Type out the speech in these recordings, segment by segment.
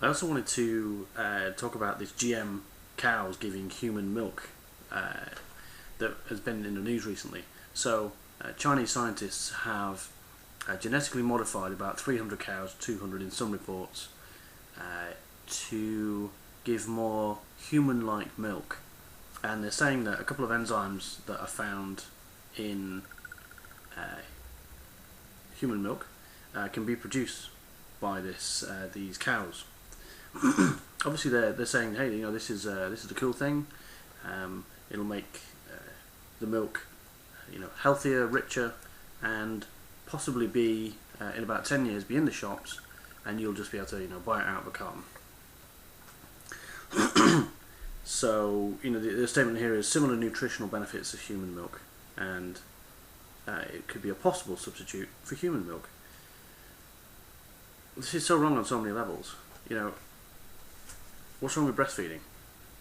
I also wanted to talk about this GM cows giving human milk that has been in the news recently. So, Chinese scientists have genetically modified about 300 cows, 200 in some reports, to give more human-like milk. And they're saying that a couple of enzymes that are found in human milk can be produced by these cows. Obviously, they're saying, hey, this is a cool thing. It'll make the milk, healthier, richer, and possibly be in about 10 years be in the shops, and you'll just be able to buy it out of a carton. So the statement here is similar nutritional benefits of human milk, and it could be a possible substitute for human milk. This is so wrong on so many levels. What's wrong with breastfeeding?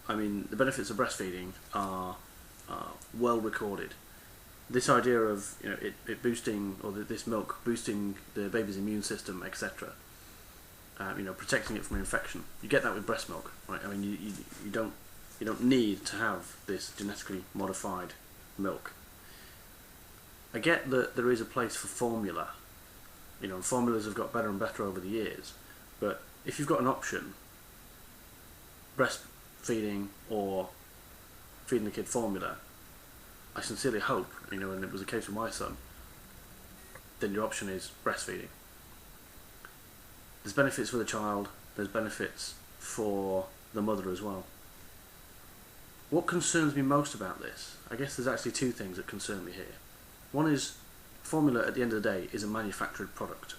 I mean, the benefits of breastfeeding are well recorded. This idea of it boosting, or this milk boosting the baby's immune system, etc. Protecting it from infection. You get that with breast milk, right? I mean, you don't need to have this genetically modified milk. I get that there is a place for formula. Formulas have got better and better over the years, but if you've got an option, breastfeeding or feeding the kid formula, I sincerely hope, and it was the case with my son, then your option is breastfeeding. There's benefits for the child, there's benefits for the mother as well. What concerns me most about this, I guess there's actually two things that concern me here. One is, formula at the end of the day is a manufactured product,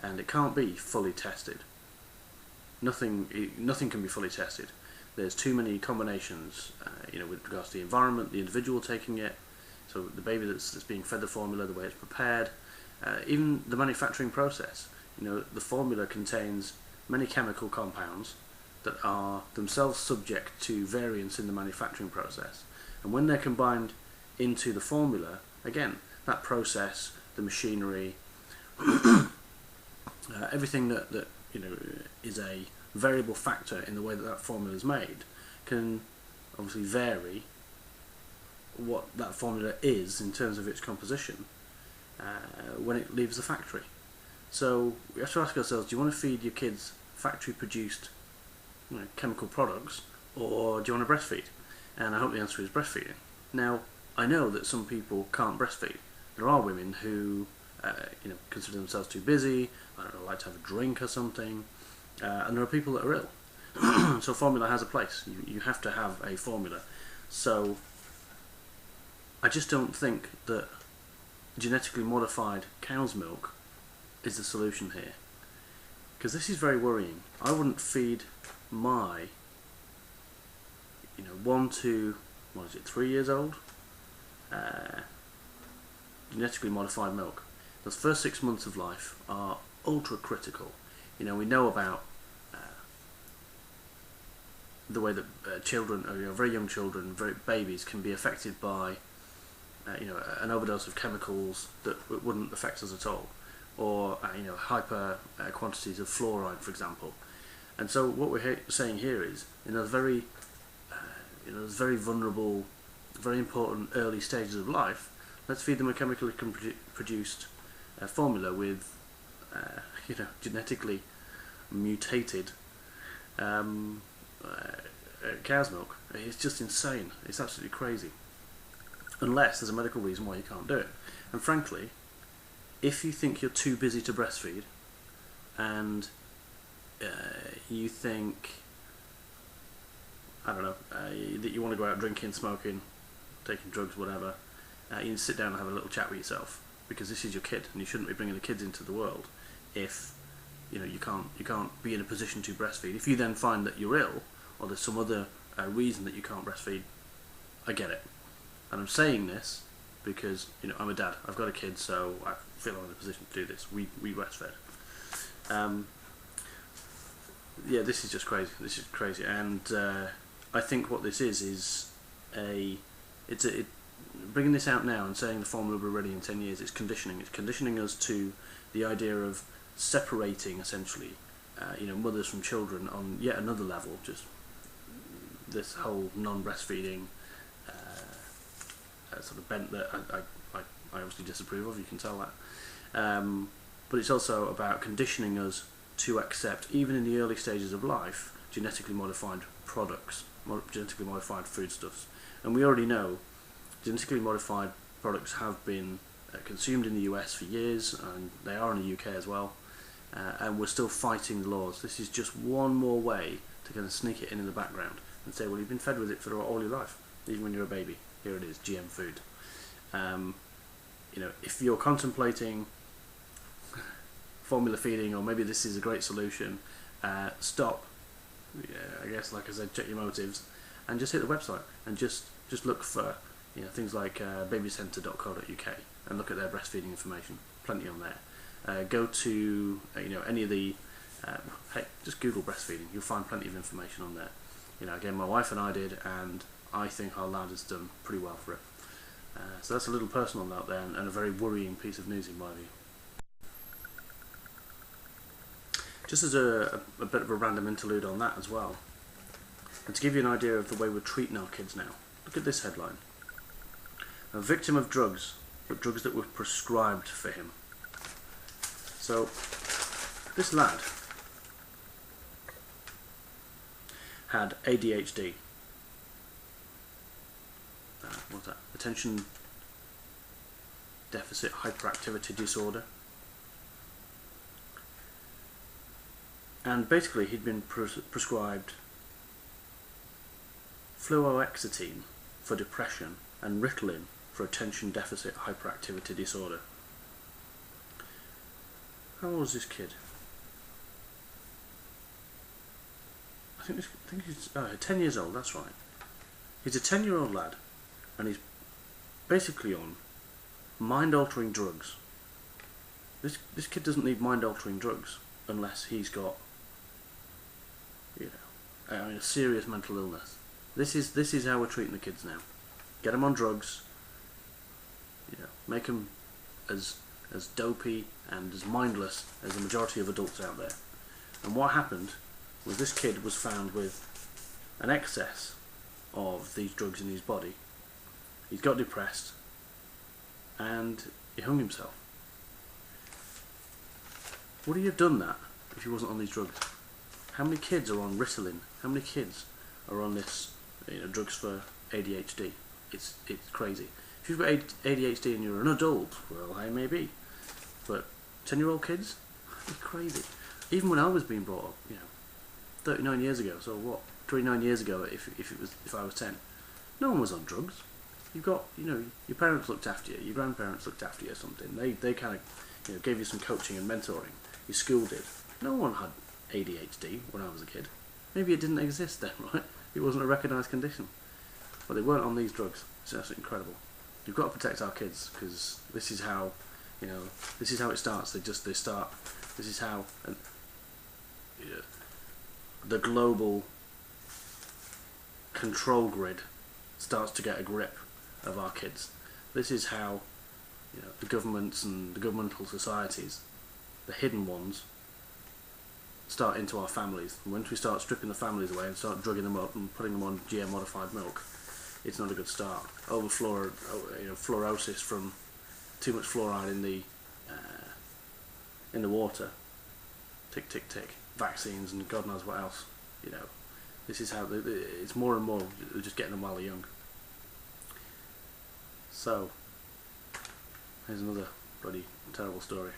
and it can't be fully tested. Nothing can be fully tested. There's too many combinations, with regards to the environment, the individual taking it, so the baby that's being fed the formula, the way it's prepared, even the manufacturing process. The formula contains many chemical compounds that are themselves subject to variance in the manufacturing process, and when they're combined into the formula, again, that process, the machinery, everything that is a variable factor in the way that formula is made, can obviously vary what that formula is in terms of its composition when it leaves the factory. So we have to ask ourselves, do you want to feed your kids factory produced chemical products, or do you want to breastfeed? And I hope the answer is breastfeeding. Now, I know that some people can't breastfeed. There are women who consider themselves too busy, like to have a drink or something, and there are people that are ill. So formula has a place. You have to have a formula. So I just don't think that genetically modified cow's milk is the solution here, because this is very worrying. I wouldn't feed my 1 to 3 years old genetically modified milk. Those first 6 months of life are ultra critical. We know about the way that children, very young children, babies, can be affected by an overdose of chemicals that wouldn't affect us at all, or hyper quantities of fluoride, for example. And so what we're saying here is, in those very vulnerable, very important early stages of life, let's feed them a chemically produced formula with genetically mutated cow's milk. It's just insane. It's absolutely crazy. Unless there's a medical reason why you can't do it. And frankly, if you think you're too busy to breastfeed, and you think, that you want to go out drinking, smoking, taking drugs, whatever, you need to sit down and have a little chat with yourself, because this is your kid, and you shouldn't be bringing the kids into the world if you can't be in a position to breastfeed. If you then find that you're ill, or there's some other reason that you can't breastfeed, I get it. And I'm saying this because I'm a dad. I've got a kid, so I feel I'm in a position to do this. We breastfed. Yeah, this is just crazy. This is crazy, and I think what this is bringing this out now and saying the formula will be ready in 10 years. It's conditioning. It's conditioning us to the idea of separating essentially mothers from children on yet another level. Just this whole non-breastfeeding sort of bent that I obviously disapprove of. You can tell that. But it's also about conditioning us to accept, even in the early stages of life, genetically modified products, genetically modified foodstuffs. And we already know genetically modified products have been consumed in the US for years, and they are in the UK as well, and we're still fighting the laws. This is just one more way to kind of sneak it in the background and say, well, you've been fed with it for all your life, even when you're a baby. Here it is, GM food. If you're contemplating formula feeding, or maybe this is a great solution, stop. I guess, like I said, check your motives, and just hit the website and just look for things like babycentre.co.uk and look at their breastfeeding information. Plenty on there. Go to any of the hey, just Google breastfeeding. You'll find plenty of information on there. Again, my wife and I did, and I think our lad has done pretty well for it. So that's a little personal note there, and a very worrying piece of news in my view. Just as a bit of a random interlude on that as well, and to give you an idea of the way we're treating our kids now, look at this headline. A victim of drugs, but drugs that were prescribed for him. So, this lad had ADHD. What's that? Attention Deficit Hyperactivity Disorder. And basically he'd been prescribed fluoxetine for depression and Ritalin for attention deficit hyperactivity disorder. How old was this kid? I think he's 10 years old, that's right. He's a 10-year-old lad, and he's basically on mind-altering drugs. This kid doesn't need mind-altering drugs unless he's got a serious mental illness. This is how we're treating the kids now. Get them on drugs, make them as dopey and as mindless as the majority of adults out there. And what happened was this kid was found with an excess of these drugs in his body. He got depressed and he hung himself. Would he have done that if he wasn't on these drugs? How many kids are on Ritalin? How many kids are on this drugs for ADHD? It's crazy. If you've got ADHD and you're an adult, well, I may be. But 10-year-old kids? It's crazy. Even when I was being brought up, 39 years ago, so what? 29 years ago, if I was 10, no one was on drugs. You've got, your parents looked after you, your grandparents looked after you or something. They kind of, gave you some coaching and mentoring. Your school did. No one had ADHD when I was a kid. Maybe it didn't exist then, right? It wasn't a recognised condition. But they weren't on these drugs. It's absolutely incredible. You've got to protect our kids, because this is how, this is how it starts. They start. This is how the global control grid starts to get a grip of our kids. This is how the governments and the governmental societies, the hidden ones, start into our families. And once we start stripping the families away and start drugging them up and putting them on GM modified milk, it's not a good start. Fluorosis from too much fluoride in the water. Tick, tick, tick. Vaccines and God knows what else. This is how it's more and more. They're just getting them while they're young. So, here's another bloody terrible story.